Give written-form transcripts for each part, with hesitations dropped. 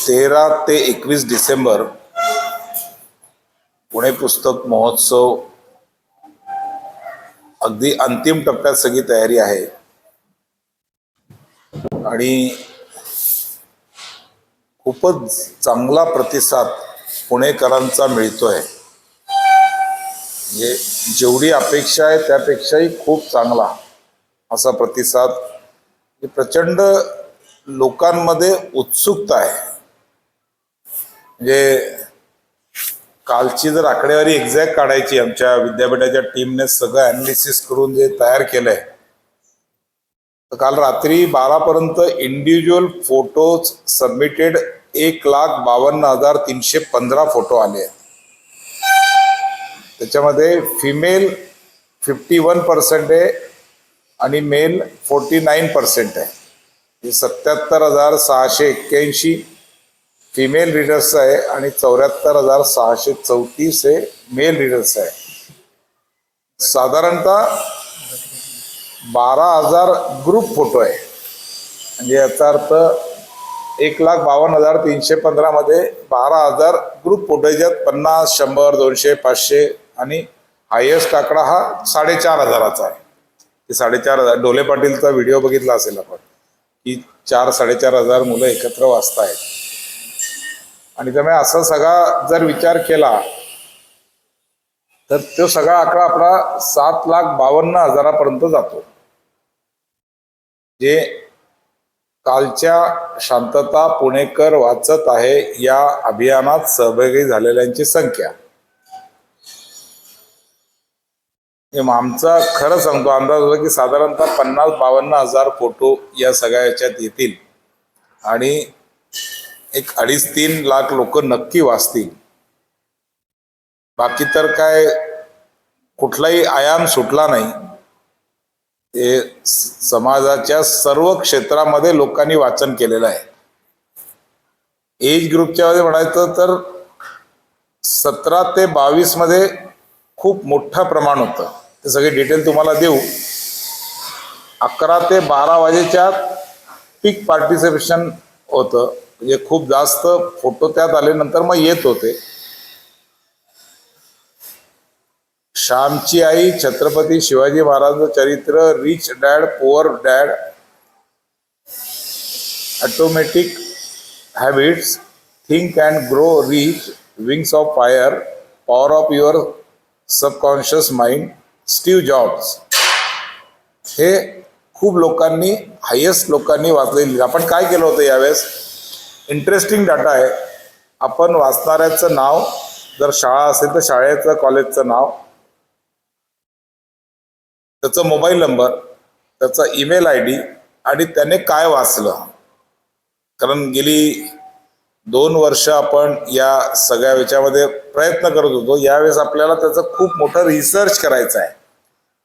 13 ते 21 डिसेंबर पुणे पुस्तक महोत्सव अगदी अंतिम टप्प्यात सगळी तयारी आहे आणि खूपच चांगला प्रतिसाद पुणेकरांचा मिळतोय. म्हणजे जेवढी अपेक्षा आहे त्यापेक्षाही खूप चांगला असा प्रतिसाद. प्रचंड लोकांमध्ये उत्सुकता आहे. म्हणजे कालची जर आकडेवारी एक्झॅक्ट काढायची, आमच्या विद्यापीठाच्या टीमने सगळं ॲनालिसिस करून जे तयार केलंय, तर काल रात्री 12 पर्यंत इंडिव्हिज्युअल फोटोज सबमिटेड 1,52,315 फोटो आले आहेत. त्याच्यामध्ये फिमेल 51% आहे आणि मेल 49% आहे. 77,681 फिमेल रीडर्स आहे आणि 74,634 हे मेल रीडर्स आहे. साधारणतः 12,000 ग्रुप फोटो आहे. म्हणजे याचा अर्थ 1,52,315 मध्ये 12,000 ग्रुप फोटो, ज्यात 50, 100, 200, 500 आणि हायेस्ट आकडा हा 4,500 आहे. 4,500 डोले पाटीलचा व्हिडिओ बघितला असेल आपण, की 4,500 मुलं एकत्र वाचतायत. आणि त्यामुळे असा सगळा जर विचार केला तर तो सगळा आकडा आपला 7,52,000 पर्यंत जातो. जे कालच्या शांतता पुणेकर वाचत आहे या अभियानात सहभागी झालेल्यांची संख्या. आमचा खरं सांगतो अंदाज होता की साधारणतः 50,000-52,000 फोटो या सगळ्या याच्यात येतील आणि 2.5-3 लाख लोक नक्की वाचतील. बाकी तर काय कुठलाही आयाम सुटला नाही. ते समाजाच्या सर्व क्षेत्रामध्ये लोकांनी वाचन केलेलं आहे. एज ग्रुपच्या मध्ये म्हणायचं तर 17 ते 22 मध्ये खूप मोठं प्रमाण होतं. ते सगळे डिटेल तुम्हाला देऊ. 11 ते 12 वाजेच्या पीक पार्टिसिपेशन होतं. म्हणजे खूप जास्त फोटो त्यात आले, नंतर मग येत होते. श्यामची आई, छत्रपती शिवाजी महाराजांचं चरित्र, rich dad poor dad, automatic habits, think and grow rich, wings of fire, power of your subconscious mind, Steve jobs, हे खूप लोकांनी, हायेस्ट लोकांनी वाचलेली. आपण काय केलं होतं यावेळेस, इंटरेस्टिंग डाटा आहे. आपण वाचणाऱ्याचं नाव, जर शाळा असेल तर शाळेचं, कॉलेजचं नाव, त्याचा मोबाईल नंबर, त्याचा ईमेल ID आणि त्याने काय वाचलं. कारण गेली 2 वर्ष आपण या सगळ्या याच्यामध्ये प्रयत्न करत होतो. यावेळेस आपल्याला त्याचं खूप मोठं रिसर्च करायचं आहे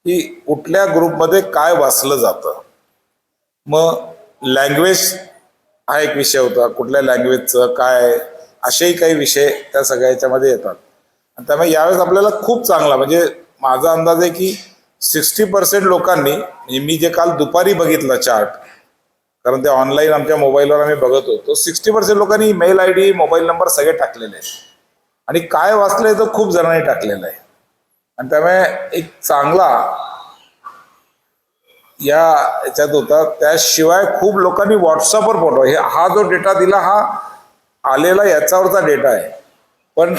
की कुठल्या ग्रुपमध्ये काय वाचलं जातं. मग लँग्वेज हा एक विषय होता, कुठल्या लँग्वेजचं काय, असेही काही विषय त्या सगळ्या याच्यामध्ये येतात. आणि त्यामुळे यावेळेस आपल्याला खूप चांगला, म्हणजे माझा अंदाज आहे की 60% लोकांनी, म्हणजे मी जे काल दुपारी बघितलं चार्ट, कारण ते ऑनलाईन आमच्या मोबाईलवर आम्ही बघत होतो, 60% लोकांनी मेल ID, मोबाईल नंबर सगळे टाकलेले आहेत. आणि काय वाचलंय तर खूप जणांनी टाकलेलं आहे. आणि त्यामुळे एक चांगला या याच्यात होता. त्याशिवाय खूप लोकांनी व्हॉट्सअपवर फोटो, हा जो डेटा दिला हा आलेला याच्यावरचा डेटा आहे. पण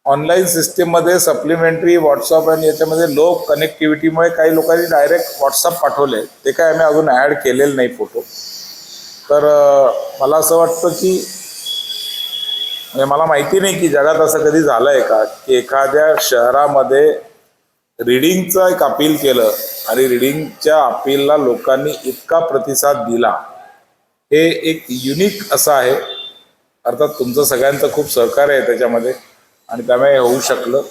ऑनलाईन सिस्टीममध्ये सप्लिमेंटरी व्हॉट्सअप आणि याच्यामध्ये लो कनेक्टिव्हिटीमुळे काही लोकांनी डायरेक्ट व्हॉट्सअप पाठवले. ते काय आम्ही अजून ॲड केलेलं नाही फोटो. तर मला असं वाटतं की, म्हणजे मला माहिती नाही की जगात असं कधी झालं आहे का की एखाद्या शहरामध्ये रीडिंगचं एक अपील केलं आणि रीडिंगच्या अपीलला लोकांनी इतका प्रतिसाद दिला. हे एक युनिक असं आहे. अर्थात तुमचं सगळ्यांचं खूप सहकार्य आहे त्याच्यामध्ये आणि त्यामुळे होऊ शकलं.